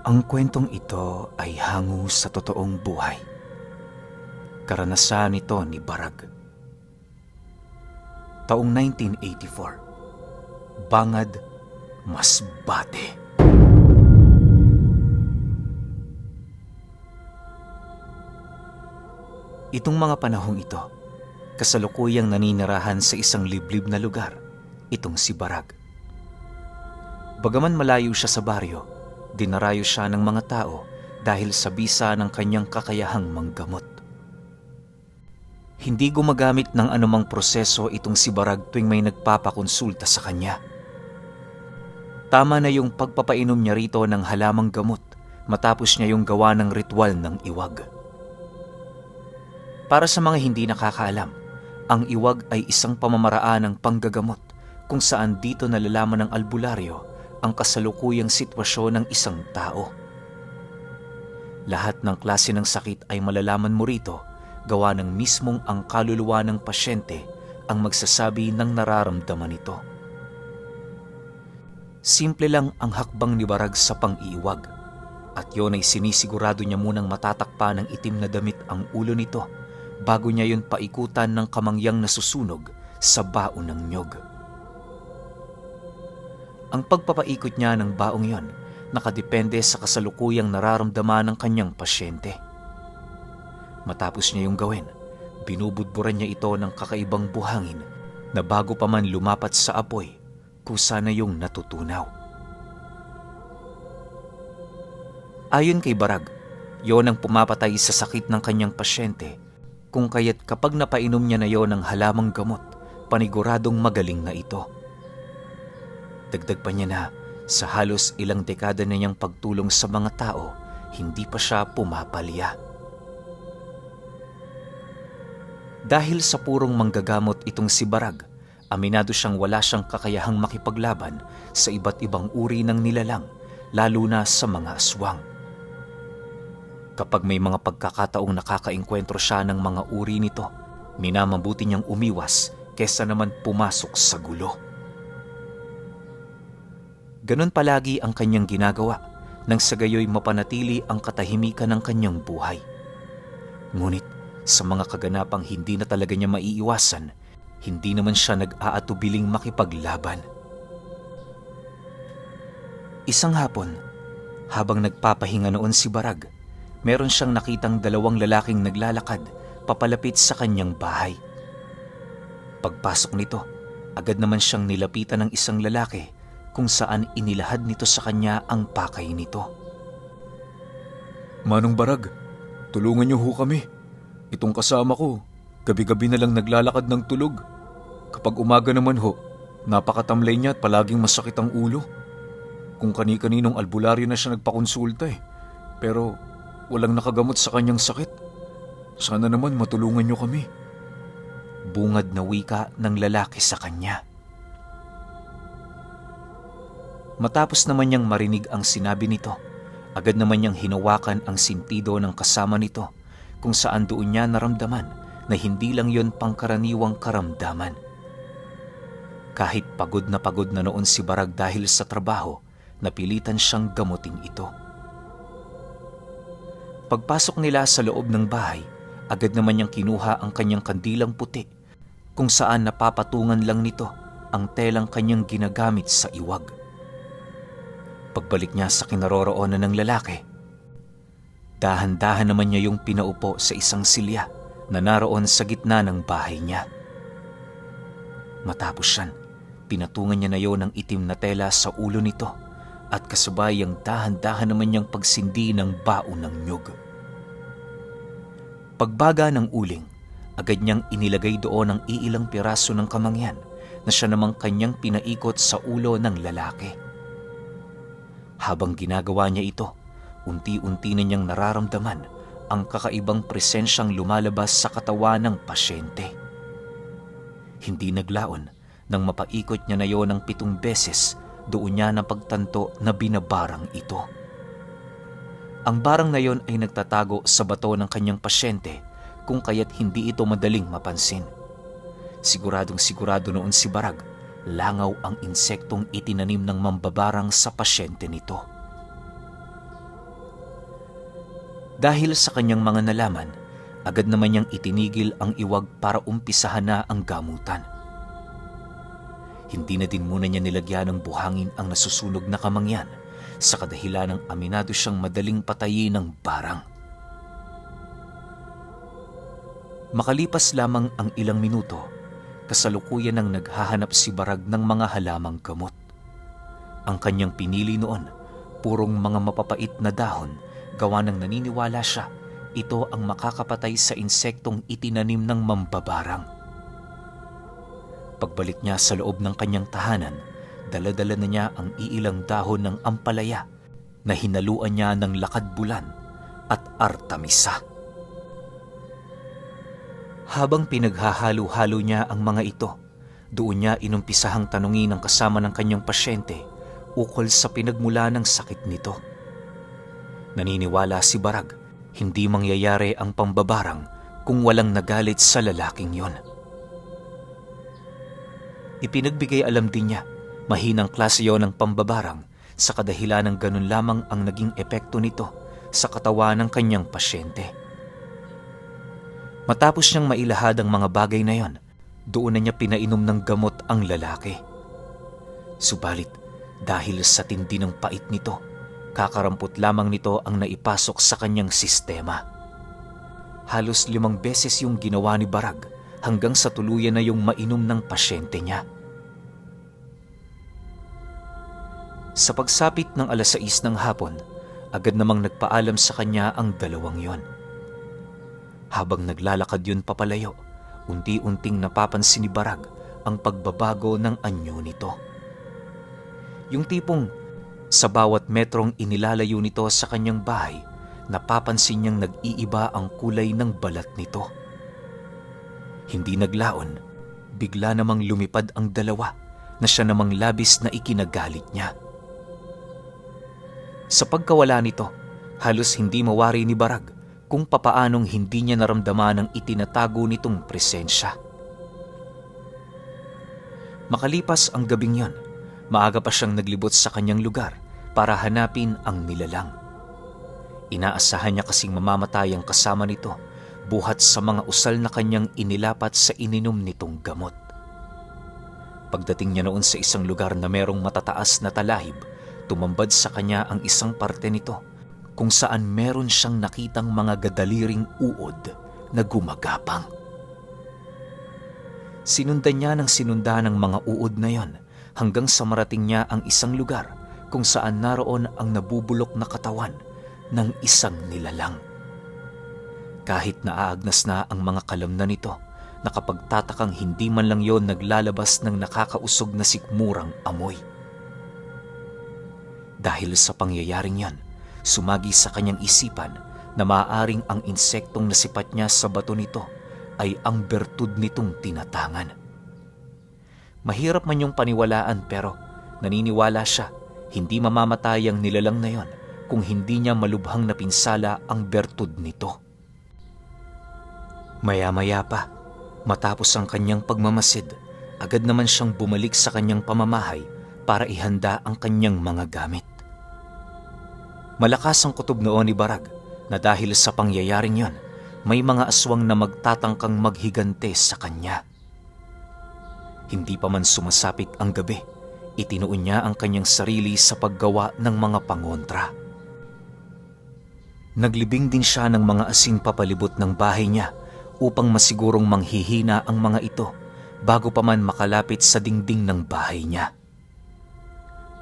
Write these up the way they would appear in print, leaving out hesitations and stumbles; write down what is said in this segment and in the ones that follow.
Ang kwentong ito ay hango sa totoong buhay. Karanasan ito ni Barag. Taong 1984. Bangad, Masbate. Itong mga panahong ito, kasalukuyang naninirahan sa isang liblib na lugar, itong si Barag. Bagaman malayo siya sa baryo, dinarayo siya ng mga tao dahil sa bisa ng kanyang kakayahang manggamot. Hindi gumagamit ng anumang proseso itong si Barag tuwing may nagpapakonsulta sa kanya. Tama na yung pagpapainom niya rito ng halamang gamot matapos niya yung gawa ng ritual ng iwag. Para sa mga hindi nakakaalam, ang iwag ay isang pamamaraan ng panggagamot kung saan dito nalalaman ng albularyo ang kasalukuyang sitwasyon ng isang tao. Lahat ng klase ng sakit ay malalaman mo rito, gawa ng mismong ang kaluluwa ng pasyente ang magsasabi ng nararamdaman nito. Simple lang ang hakbang ni Barag sa pang-iiwag, at yon ay sinisigurado niya munang matatakpan ng itim na damit ang ulo nito bago niya yun paikutan ng kamangyang nasusunog sa baon ng nyog. Ang pagpapaikot niya ng baong yon nakadepende sa kasalukuyang nararamdaman ng kanyang pasyente. Matapos niya yung gawin, binubudburan niya ito ng kakaibang buhangin na bago pa man lumapat sa apoy, kusa na yung natutunaw. Ayon kay Barag, yon ang pumapatay sa sakit ng kanyang pasyente, kung kaya't kapag napainom niya na yon ng halamang gamot, paniguradong magaling na ito. Dagdag pa niya na, sa halos ilang dekada na niyang pagtulong sa mga tao, hindi pa siya pumapalya. Dahil sa purong manggagamot itong si Barag, aminado siyang wala siyang kakayahang makipaglaban sa iba't ibang uri ng nilalang, lalo na sa mga aswang. Kapag may mga pagkakataong nakakaengkwentro siya ng mga uri nito, minamabuti niyang umiwas kesa naman pumasok sa gulo. Ganon palagi ang kanyang ginagawa nang sa gayoy mapanatili ang katahimikan ng kanyang buhay. Ngunit sa mga kaganapang hindi na talaga niya maiiwasan, hindi naman siya nag-aatubiling makipaglaban. Isang hapon, habang nagpapahinga noon si Barag, meron siyang nakitang dalawang lalaking naglalakad papalapit sa kanyang bahay. Pagpasok nito, agad naman siyang nilapitan ng isang lalaki kung saan inilahad nito sa kanya ang pakay nito. Manong Barag, tulungan niyo ho kami. Itong kasama ko, gabi-gabi na lang naglalakad ng tulog. Kapag umaga naman ho, napakatamlay niya at palaging masakit ang ulo. Kung kani-kaninong albularyo na siya nagpakonsulta pero walang nakagamot sa kanyang sakit. Sana naman matulungan niyo kami. Bungad na wika ng lalaki sa kanya. Matapos naman niyang marinig ang sinabi nito, agad naman niyang hinawakan ang sintido ng kasama nito kung saan doon niya naramdaman na hindi lang yon pangkaraniwang karamdaman. Kahit pagod na noon si Barag dahil sa trabaho, napilitan siyang gamutin ito. Pagpasok nila sa loob ng bahay, agad naman niyang kinuha ang kanyang kandilang puti kung saan napapatungan lang nito ang telang kanyang ginagamit sa iwag. Pagbalik niya sa kinaroroonan ng lalaki, dahan-dahan naman niya yung pinaupo sa isang silya na naroon sa gitna ng bahay niya. Matapos yan, pinatungan niya na yon ng itim na tela sa ulo nito at kasabay ang dahan-dahan naman niyang pagsindi ng baon ng nyog. Pagbaga ng uling, agad niyang inilagay doon ang iilang piraso ng kamangyan na siya namang kanyang pinaikot sa ulo ng lalaki. Habang ginagawa niya ito, unti-unti na niyang nararamdaman ang kakaibang presensyang lumalabas sa katawan ng pasyente. Hindi naglaon nang mapaikot niya na yon ng 7 beses, doon niya napagtanto na binabarang ito. Ang barang na yon ay nagtatago sa bato ng kanyang pasyente kung kaya't hindi ito madaling mapansin. Siguradong sigurado noon si Barag langaw ang insektong itinanim ng mambabarang sa pasyente nito. Dahil sa kanyang mga nalaman, agad naman niyang itinigil ang iwag para umpisahan na ang gamutan. Hindi na din muna niya nilagyan ng buhangin ang nasusunog na kamangyan sa kadahilan ng aminado siyang madaling patayin ng barang. Makalipas lamang ang ilang minuto, kasalukuyan nang naghahanap si Barag ng mga halamang gamot. Ang kanyang pinili noon, purong mga mapapait na dahon, gawa ng naniniwala siya, ito ang makakapatay sa insektong itinanim ng mambabarang. Pagbalik niya sa loob ng kanyang tahanan, dala-dala na niya ang iilang dahon ng ampalaya na hinaluan niya ng lakad-bulan at artamisa. Habang pinaghahalo-halo niya ang mga ito, doon niya inumpisahang tanungin ang kasama ng kanyang pasyente ukol sa pinagmula ng sakit nito. Naniniwala si Barag, hindi mangyayari ang pambabarang kung walang nagalit sa lalaking yon. Ipinagbigay alam din niya, mahinang klase yon ng pambabarang sa kadahilan ng ganun lamang ang naging epekto nito sa katawan ng kanyang pasyente. Matapos niyang mailahad ang mga bagay na yon, doon na niya pinainom ng gamot ang lalaki. Subalit, dahil sa tindi ng pait nito, kakarampot lamang nito ang naipasok sa kanyang sistema. Halos 5 beses yung ginawa ni Barag hanggang sa tuluyan na yung mainom ng pasyente niya. Sa pagsapit ng 6:00 ng hapon, agad namang nagpaalam sa kanya ang dalawang yon. Habang naglalakad yun papalayo, unti-unting napapansin ni Barag ang pagbabago ng anyo nito. Yung tipong sa bawat metrong inilalayo nito sa kanyang bahay, napapansin niyang nag-iiba ang kulay ng balat nito. Hindi naglaon, bigla namang lumipad ang dalawa na siya namang labis na ikinagalit niya. Sa pagkawala nito, halos hindi mawari ni Barag kung papaanong hindi niya naramdaman ang itinatago nitong presensya. Makalipas ang gabing yon, maaga pa siyang naglibot sa kanyang lugar para hanapin ang nilalang. Inaasahan niya kasing mamamatay ang kasama nito buhat sa mga usal na kanyang inilapat sa ininom nitong gamot. Pagdating niya noon sa isang lugar na merong matataas na talahib, tumambad sa kanya ang isang parte nito kung saan meron siyang nakitang mga gadaliring uod na gumagapang. Sinundan niya ng sinunda ng mga uod na yon hanggang sa marating niya ang isang lugar kung saan naroon ang nabubulok na katawan ng isang nilalang. Kahit naaagnas na ang mga kalamnan nito, nakapagtatakang hindi man lang yon naglalabas ng nakakausog na sikmurang amoy. Dahil sa pangyayaring yon, sumagi sa kanyang isipan na maaaring ang insektong nasipat niya sa bato nito ay ang bertud nitong tinatangan. Mahirap man yung paniwalaan pero naniniwala siya hindi mamamatay ang nilalang na yon kung hindi niya malubhang napinsala ang bertud nito. Maya-maya pa, matapos ang kanyang pagmamasid, agad naman siyang bumalik sa kanyang pamamahay para ihanda ang kanyang mga gamit. Malakas ang kutob noon ni Barag na dahil sa pangyayaring yon, may mga aswang na magtatangkang maghigante sa kanya. Hindi pa man sumasapit ang gabi, itinuon niya ang kanyang sarili sa paggawa ng mga pangontra. Naglibing din siya ng mga asing papalibot ng bahay niya upang masigurong manghihina ang mga ito bago pa man makalapit sa dingding ng bahay niya.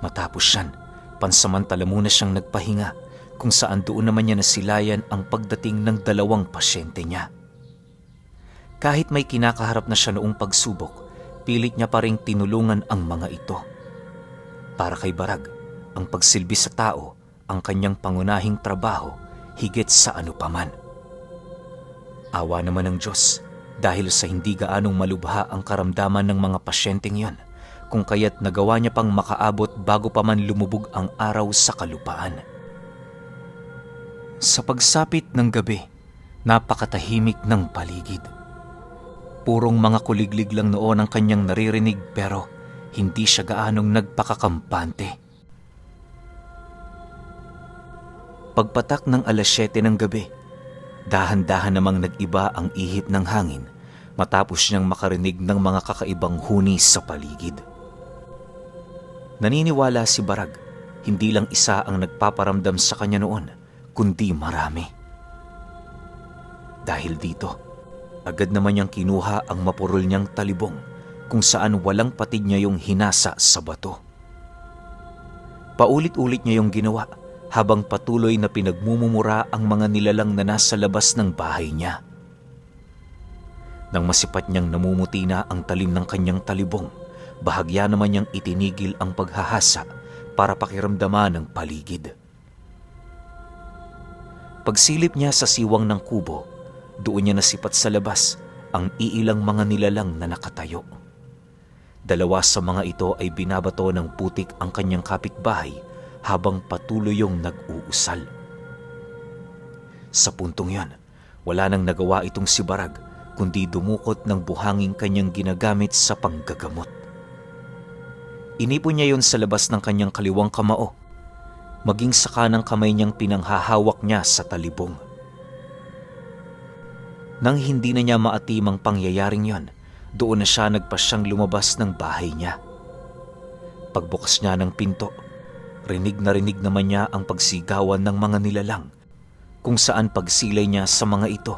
Matapos yan, pansamantala muna siyang nagpahinga kung saan doon naman niya nasilayan ang pagdating ng 2 pasyente niya. Kahit may kinakaharap na siya noong pagsubok, pilit niya pa ring tinulungan ang mga ito. Para kay Barag, ang pagsilbi sa tao ang kanyang pangunahing trabaho higit sa ano paman. Awa naman ng Diyos dahil sa hindi gaanong malubha ang karamdaman ng mga pasyenteng yon, kung kaya't nagawa niya pang makaabot bago pa man lumubog ang araw sa kalupaan. Sa pagsapit ng gabi, napakatahimik ng paligid. Purong mga kuliglig lang noon ang kanyang naririnig pero hindi siya gaanong nagpakakampante. Pagpatak ng 7:00 ng gabi, dahan-dahan namang nag-iba ang ihip ng hangin matapos niyang makarinig ng mga kakaibang huni sa paligid. Naniniwala si Barag, hindi lang isa ang nagpaparamdam sa kanya noon, kundi marami. Dahil dito, agad naman niyang kinuha ang mapurol niyang talibong kung saan walang patid niya yung hinasa sa bato. Paulit-ulit niya yung ginawa habang patuloy na pinagmumumura ang mga nilalang na nasa labas ng bahay niya. Nang masipat niyang namumuti na ang talim ng kanyang talibong, bahagya naman niyang itinigil ang paghahasa para pakiramdaman ang paligid. Pagsilip niya sa siwang ng kubo, doon niya nasipat sa labas ang iilang mga nilalang na nakatayo. 2 sa mga ito ay binabato ng putik ang kanyang kapitbahay habang patuloy yung nag-uusal. Sa puntong yon, wala nang nagawa itong si Barag kundi dumukot ng buhanging kanyang ginagamit sa panggagamot. Inipon niya yon sa labas ng kanyang kaliwang kamao, maging sa kanang kamay niyang pinanghahawak niya sa talibong. Nang hindi na niya maatimang pangyayaring yon, doon na siya nagpasyang lumabas ng bahay niya. Pagbukas niya ng pinto, rinig naman niya ang pagsigawan ng mga nilalang, kung saan pagsilay niya sa mga ito,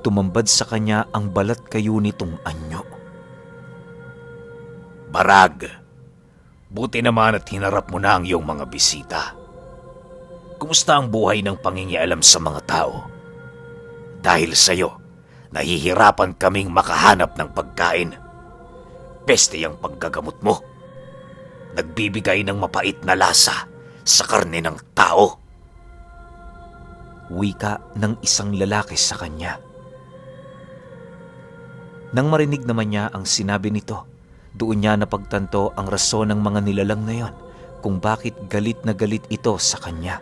tumambad sa kanya ang balat kayo nitong anyo. Barag, buti naman at hinarap mo na ang iyong mga bisita. Kumusta ang buhay ng pangingialam sa mga tao? Dahil sa iyo, nahihirapan kaming makahanap ng pagkain. Peste ang paggagamot mo. Nagbibigay ng mapait na lasa sa karne ng tao. Wika ng isang lalaki sa kanya. Nang marinig naman niya ang sinabi nito, doon niya napagtanto ang rason ng mga nilalang na yon kung bakit galit na galit ito sa kanya.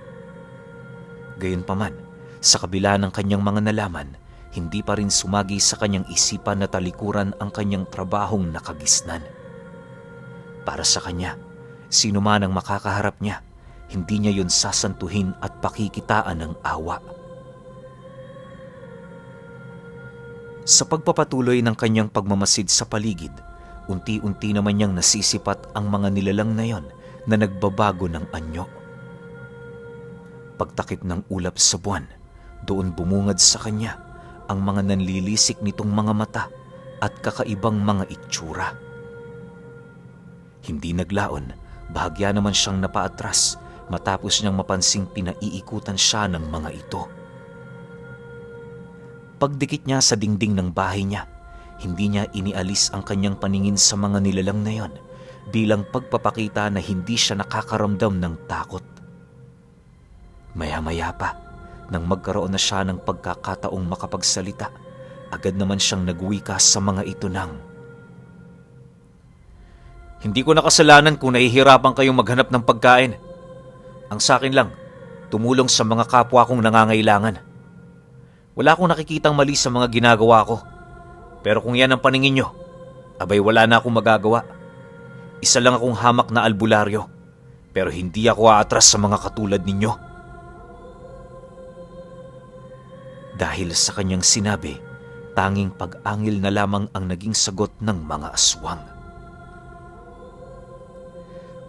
Gayunpaman, sa kabila ng kanyang mga nalaman, hindi pa rin sumagi sa kanyang isipan na talikuran ang kanyang trabahong nakagisnan. Para sa kanya, sino man ang makakaharap niya, hindi niya yun sasantuhin at pakikitaan ng awa. Sa pagpapatuloy ng kanyang pagmamasid sa paligid, unti-unti naman niyang nasisipat ang mga nilalang na yon na nagbabago ng anyo. Pagtakip ng ulap sa buwan, doon bumungad sa kanya ang mga nanlilisik nitong mga mata at kakaibang mga itsura. Hindi naglaon, bahagya naman siyang napaatras matapos niyang mapansing pinaiikutan siya ng mga ito. Pagdikit niya sa dingding ng bahay niya, hindi niya inialis ang kanyang paningin sa mga nilalang na yon bilang pagpapakita na hindi siya nakakaramdam ng takot. Maya-maya pa, nang magkaroon na siya ng pagkakataong makapagsalita, agad naman siyang nagwika sa mga ito ng, Hindi ko nakasalanan kung nahihirapan kayong maghanap ng pagkain. Ang sa akin lang, tumulong sa mga kapwa kong nangangailangan. Wala akong nakikitang mali sa mga ginagawa ko. Pero kung yan ang paningin nyo, abay wala na akong magagawa. Isa lang akong hamak na albularyo, pero hindi ako aatras sa mga katulad ninyo. dahil sa kanyang sinabi, tanging pag-angil na lamang ang naging sagot ng mga aswang.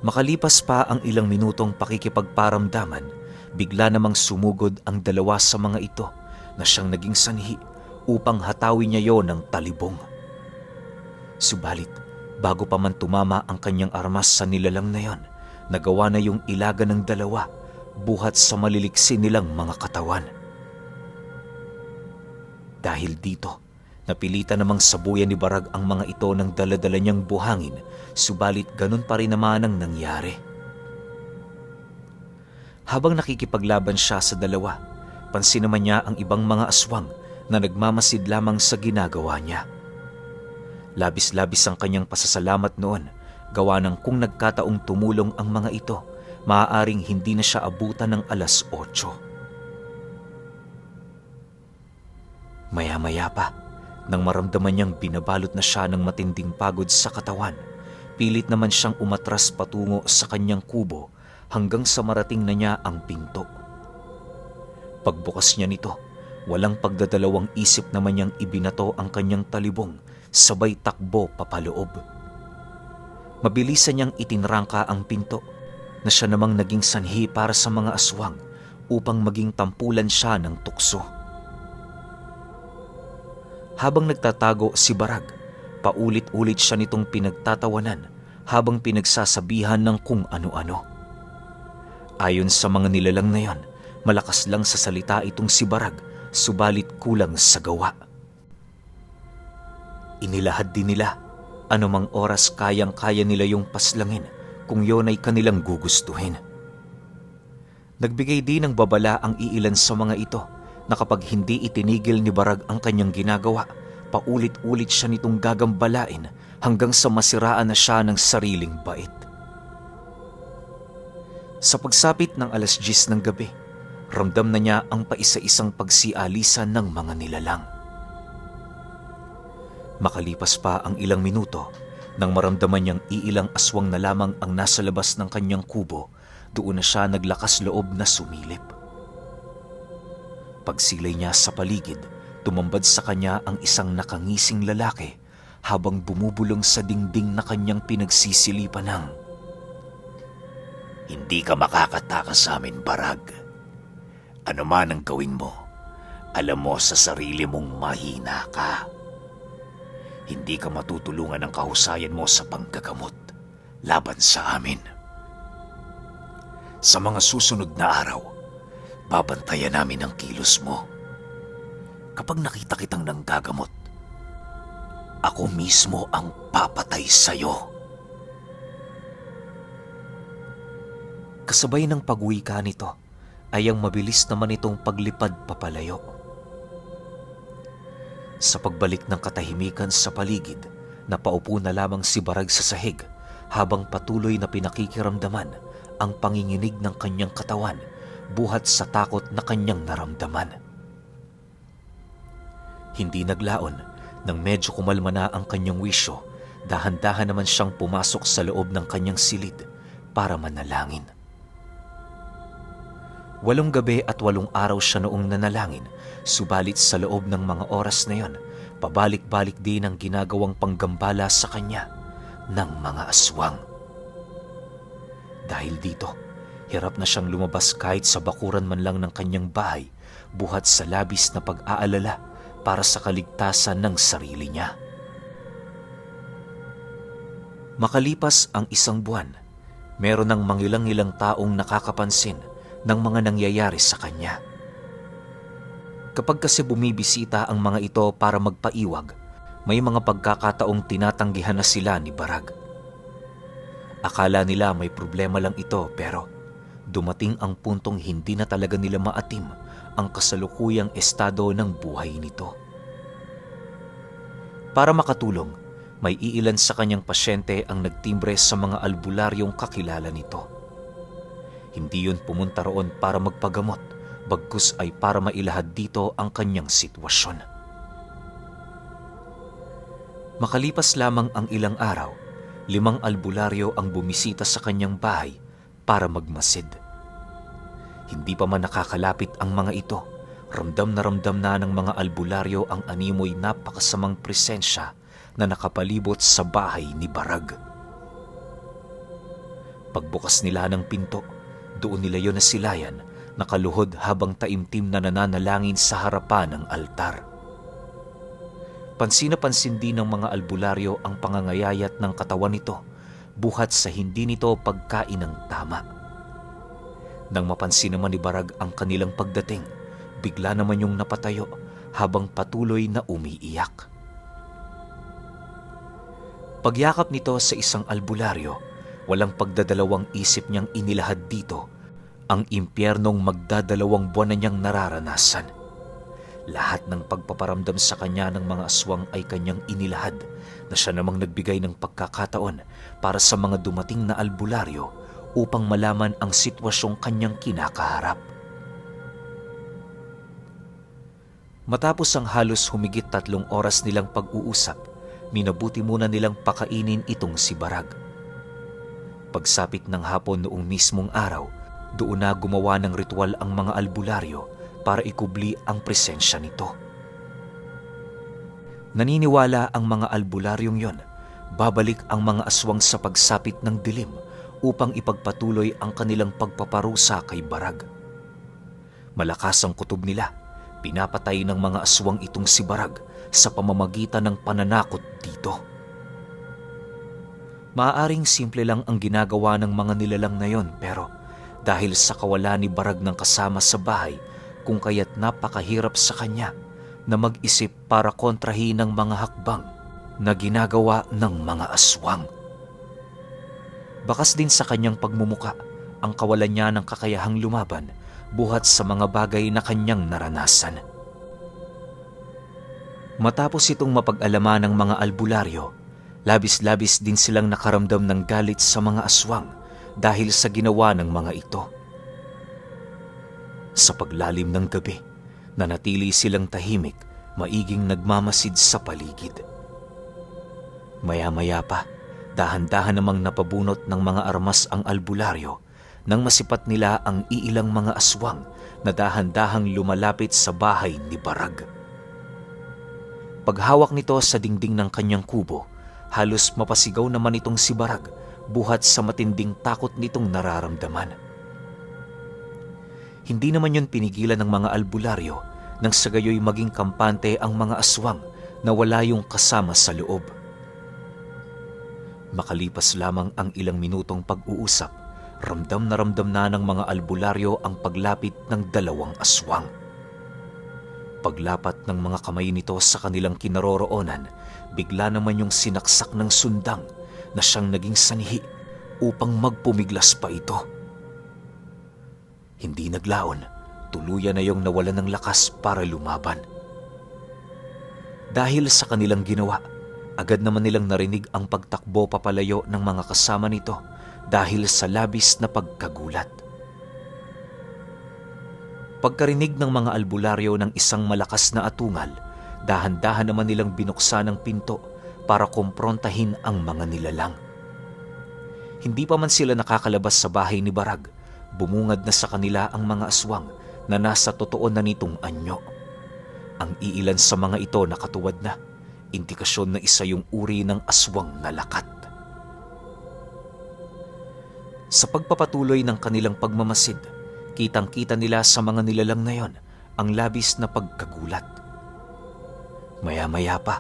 Makalipas pa ang ilang minutong pakikipagparamdaman, bigla namang sumugod ang dalawa sa mga ito na siyang naging sanhi upang hatawin niya yon ng talibong. Subalit, bago pa man tumama ang kanyang armas sa nilalang na yon, nagawa na yung ilaga ng dalawa buhat sa maliliksi nilang mga katawan. Dahil dito, napilitan namang sabuyan ni Barag ang mga ito ng daladala niyang buhangin, subalit ganun pa rin naman ang nangyari. Habang nakikipaglaban siya sa dalawa, pansin naman niya ang ibang mga aswang na nagmamasid lamang sa ginagawa niya. Labis-labis ang kanyang pasasalamat noon, gawa ng kung nagkataong tumulong ang mga ito, maaaring hindi na siya abutan ng 8:00. Maya-maya pa, nang maramdaman niyang binabalot na siya ng matinding pagod sa katawan, pilit naman siyang umatras patungo sa kanyang kubo hanggang sa marating na niya ang pinto. Pagbukas niya nito, walang pagdadalawang isip naman niyang ibinato ang kanyang talibong, sabay takbo papaloob. Mabilisan niyang itinrangka ang pinto na siya namang naging sanhi para sa mga aswang upang maging tampulan siya ng tukso. Habang nagtatago si Barag, paulit-ulit siya nitong pinagtatawanan habang pinagsasabihan ng kung ano-ano. Ayon sa mga nilalang na yon, malakas lang sa salita itong si Barag, subalit kulang sa gawa. Inilahad din nila, anumang oras kayang-kaya nila yung paslangin kung yon ay kanilang gugustuhin. Nagbigay din ng babala ang iilan sa mga ito na kapag hindi itinigil ni Barag ang kanyang ginagawa, paulit-ulit siya nitong gagambalain hanggang sa masiraan na siya ng sariling bait. Sa pagsapit ng 10:00 ng gabi, ramdam na niya ang paisa-isang pagsialisan ng mga nilalang. Makalipas pa ang ilang minuto, nang maramdaman niyang iilang aswang na lamang ang nasa labas ng kanyang kubo, doon na siya naglakas loob na sumilip. Pagsilay niya sa paligid, tumambad sa kanya ang isang nakangising lalaki habang bumubulong sa dingding na kanyang pinagsisilipan ng, Hindi ka makakatakas sa amin, Barag. Ano man ang gawin mo, alam mo sa sarili mong mahina ka. Hindi ka matutulungan ng kahusayan mo sa panggagamot laban sa amin. Sa mga susunod na araw, babantayan namin ang kilos mo. Kapag nakita kitang nanggagamot, ako mismo ang papatay sa'yo. kasabay ng pagwika nito ay ang mabilis naman itong paglipad papalayo. Sa pagbalik ng katahimikan sa paligid, napaupo na lamang si Barag sa sahig habang patuloy na pinakikiramdaman ang panginginig ng kanyang katawan buhat sa takot na kanyang naramdaman. Hindi naglaon nang medyo kumalma na ang kanyang wisyo, dahan-dahan naman siyang pumasok sa loob ng kanyang silid para manalangin. 8 gabi at 8 araw siya noong nanalangin, subalit sa loob ng mga oras na yon, pabalik-balik din ang ginagawang panggambala sa kanya ng mga aswang. Dahil dito, hirap na siyang lumabas kahit sa bakuran man lang ng kanyang bahay, buhat sa labis na pag-aalala para sa kaligtasan ng sarili niya. Makalipas ang 1 buwan, meron ng mangilang-ilang taong nakakapansin ng mga nangyayari sa kanya. Kapag kasi bumibisita ang mga ito para magpaiwag, may mga pagkakataong tinatanggihan na sila ni Barag. Akala nila may problema lang ito, pero dumating ang puntong hindi na talaga nila maatim ang kasalukuyang estado ng buhay nito. Para makatulong, may iilan sa kanyang pasyente ang nagtimbre sa mga albularyong kakilala nito. Hindi yun pumunta roon para magpagamot, bagkus ay para mailahad dito ang kanyang sitwasyon. Makalipas lamang ang ilang araw, 5 albularyo ang bumisita sa kanyang bahay para magmasid. Hindi pa man nakakalapit ang mga ito, ramdam na ng mga albularyo ang animoy napakasamang presensya na nakapalibot sa bahay ni Barag. Pagbukas nila ng pinto, doon nila yon nasilayan, nakaluhod habang taimtim na nananalangin sa harapan ng altar. Pansin na pansin din ng mga albularyo ang pangangayayat ng katawan nito, buhat sa hindi nito pagkain ng tama. Nang mapansin naman ni Barag ang kanilang pagdating, bigla naman yung napatayo habang patuloy na umiiyak. Pagyakap nito sa isang albularyo, walang pagdadalawang isip niyang inilahad dito ang impyernong magdadalawang buwan na niyang nararanasan. Lahat ng pagpaparamdam sa kanya ng mga aswang ay kanyang inilahad, na siya namang nagbigay ng pagkakataon para sa mga dumating na albularyo upang malaman ang sitwasyong kanyang kinakaharap. Matapos ang halos humigit 3 oras nilang pag-uusap, minabuti muna nilang pakainin itong si Barag. Pagsapit ng hapon noong mismong araw, doon na gumawa ng ritual ang mga albularyo para ikubli ang presensya nito. Naniniwala ang mga albularyong yon, babalik ang mga aswang sa pagsapit ng dilim upang ipagpatuloy ang kanilang pagpaparusa kay Barag. Malakas ang kutob nila, pinapatay ng mga aswang itong si Barag sa pamamagitan ng pananakot dito. Maaaring simple lang ang ginagawa ng mga nilalang na yon, pero dahil sa kawalan ni Barag ng kasama sa bahay, kung kaya't napakahirap sa kanya na mag-isip para kontrahin ang mga hakbang na ginagawa ng mga aswang. Bakas din sa kanyang pagmumuka ang kawalan niya ng kakayahang lumaban buhat sa mga bagay na kanyang naranasan. Matapos itong mapag-alaman ng mga albularyo, labis-labis din silang nakaramdam ng galit sa mga aswang dahil sa ginawa ng mga ito. Sa paglalim ng gabi, nanatili silang tahimik, maiging nagmamasid sa paligid. Maya-maya pa, dahan-dahan namang napabunot ng mga armas ang albularyo nang masipat nila ang iilang mga aswang na dahan-dahang lumalapit sa bahay ni Barag. Paghawak nito sa dingding ng kanyang kubo, halos mapasigaw naman itong si Barag buhat sa matinding takot nitong nararamdaman. Hindi naman yun pinigilan ng mga albularyo nang sa gayoy maging kampante ang mga aswang na wala yung kasama sa loob. Makalipas lamang ang ilang minutong pag-uusap, ramdam na ng mga albularyo ang paglapit ng dalawang aswang. Paglapat ng mga kamay nito sa kanilang kinaroroonan, bigla naman yung sinaksak ng sundang na siyang naging sanhi upang magpumiglas pa ito. Hindi naglaon, tuluyan na yung nawalan ng lakas para lumaban. Dahil sa kanilang ginawa, agad naman nilang narinig ang pagtakbo papalayo ng mga kasama nito dahil sa labis na pagkagulat. Pagkarinig ng mga albularyo ng isang malakas na atungal, dahan-dahan naman nilang binuksan ang pinto para kumprontahin ang mga nilalang. Hindi pa man sila nakakalabas sa bahay ni Barag, bumungad na sa kanila ang mga aswang na nasa totoo na nitong anyo. Ang iilan sa mga ito nakatuwad na, indikasyon na isa yung uri ng aswang na lakat. Sa pagpapatuloy ng kanilang pagmamasid, kitang-kita nila sa mga nilalang na yon ang labis na pagkagulat. Maya-maya pa,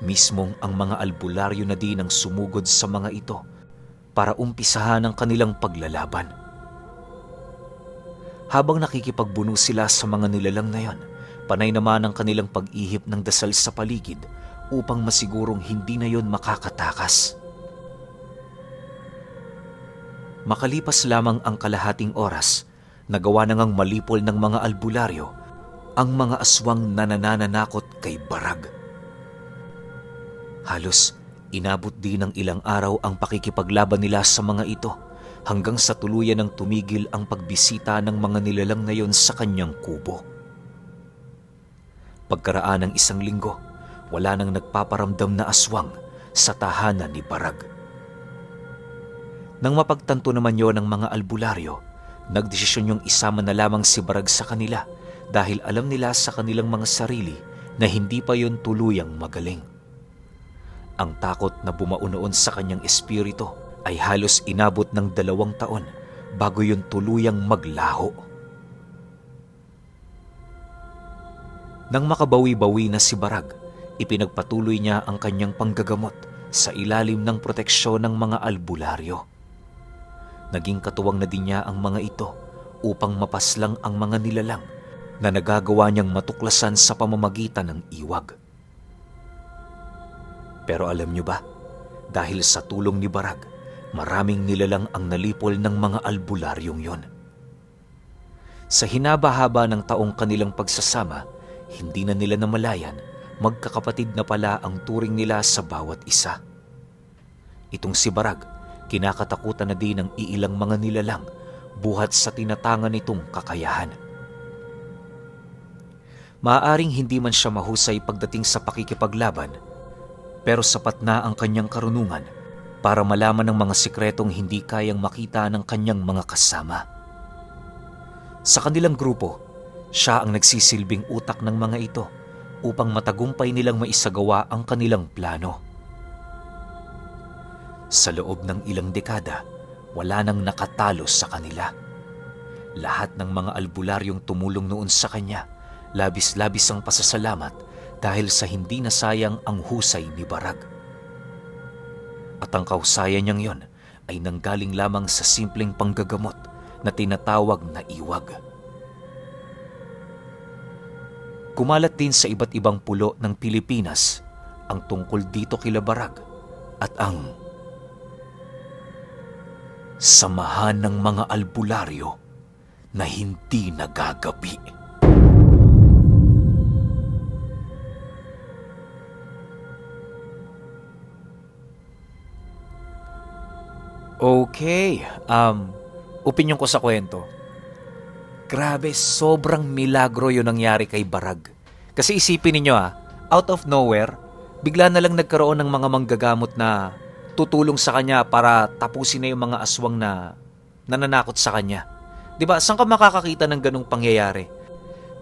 mismong ang mga albularyo na din ang sumugod sa mga ito para umpisahan ang kanilang paglalaban. Habang nakikipagbuno sila sa mga nilalang na yon, panay naman ang kanilang pag-ihip ng dasal sa paligid upang masigurong hindi na yon makakatakas. Makalipas lamang ang kalahating oras, nagawa na ngang malipol ng mga albularyo ang mga aswang na nananakot kay Barag. Halos inabot din ng ilang araw ang pakikipaglaban nila sa mga ito hanggang sa tuluyan ng tumigil ang pagbisita ng mga nilalang na yon sa kanyang kubo. Pagkaraan ng isang linggo, wala nang nagpaparamdam na aswang sa tahanan ni Barag. Nang mapagtanto naman yon ng mga albularyo, nagdesisyon yung isama na lamang si Barag sa kanila dahil alam nila sa kanilang mga sarili na hindi pa yon tuluyang magaling. Ang takot na bumaunoon sa kanyang espiritu ay halos inabot ng 2 taon bago yon tuluyang maglaho. Nang makabawi-bawi na si Barag, ipinagpatuloy niya ang kanyang panggagamot sa ilalim ng proteksyon ng mga albularyo. Naging katuwang na din niya ang mga ito upang mapaslang ang mga nilalang na nagagawa niyang matuklasan sa pamamagitan ng iwag. Pero alam niyo ba, dahil sa tulong ni Barag, maraming nilalang ang nalipol ng mga albularyong yon. Sa hinaba-haba ng taong kanilang pagsasama, hindi na nila namalayan, magkakapatid na pala ang turing nila sa bawat isa. Itong si Barag, kinakatakutan na din ng iilang mga nilalang buhat sa tinatangan nitong kakayahan. Maaaring hindi man siya mahusay pagdating sa pakikipaglaban, pero sapat na ang kanyang karunungan para malaman ng mga sikretong hindi kayang makita ng kanyang mga kasama. Sa kanilang grupo, Siya ang nagsisilbing utak ng mga ito upang matagumpay nilang maisagawa ang kanilang plano. Sa loob ng ilang dekada, wala nang nakatalo sa kanila. Lahat ng mga albularyong tumulong noon sa kanya, labis-labis ang pasasalamat dahil sa hindi nasayang ang husay ni Barag. At ang kahusayan niyang yon ay nanggaling lamang sa simpleng panggagamot na tinatawag na iwag. Kumalat din sa iba't ibang pulo ng Pilipinas ang tungkol dito kila Barag at ang samahan ng mga albularyo na hindi nagagabi. Okay, opinyon ko sa kwento. Grabe, sobrang milagro yung nangyari kay Barag. Kasi isipin ninyo out of nowhere, bigla na lang nagkaroon ng mga manggagamot na tutulong sa kanya para tapusin na yung mga aswang na nananakot sa kanya. 'Di ba? Saan ka makakakita ng ganung pangyayari?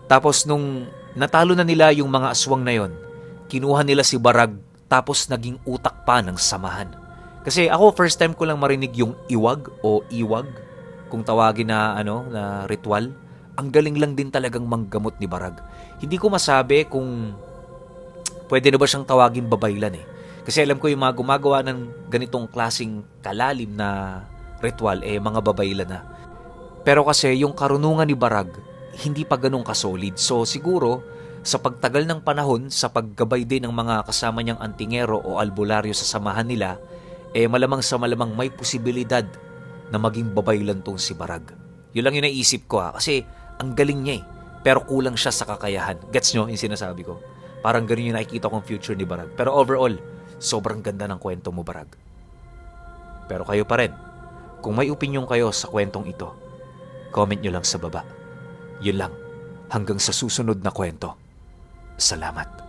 Tapos nung natalo na nila yung mga aswang na yon, kinuha nila si Barag tapos naging utak pa ng samahan. Kasi ako first time ko lang marinig yung iwag o iwag kung tawagin na na ritual. Ang galing lang din talagang manggamot ni Barag. Hindi ko masabi kung pwede na ba siyang tawagin babaylan eh. Kasi alam ko yung mga gumagawa ng ganitong klaseng kalalim na ritual mga babaylan na. Pero kasi yung karunungan ni Barag hindi pa ganun kasolid. So siguro sa pagtagal ng panahon, sa paggabay din ng mga kasama niyang antingero o albularyo sa samahan nila, malamang sa malamang may posibilidad na maging babaylan tong si Barag. Yun lang yung naisip ko kasi ang galing niya pero kulang siya sa kakayahan. Gets nyo yung sinasabi ko? Parang ganun yung nakikita kong future ni Barag. Pero overall, sobrang ganda ng kwento mo, Barag. Pero kayo pa rin, kung may opinyon kayo sa kwentong ito, comment nyo lang sa baba. Yun lang, hanggang sa susunod na kwento. Salamat.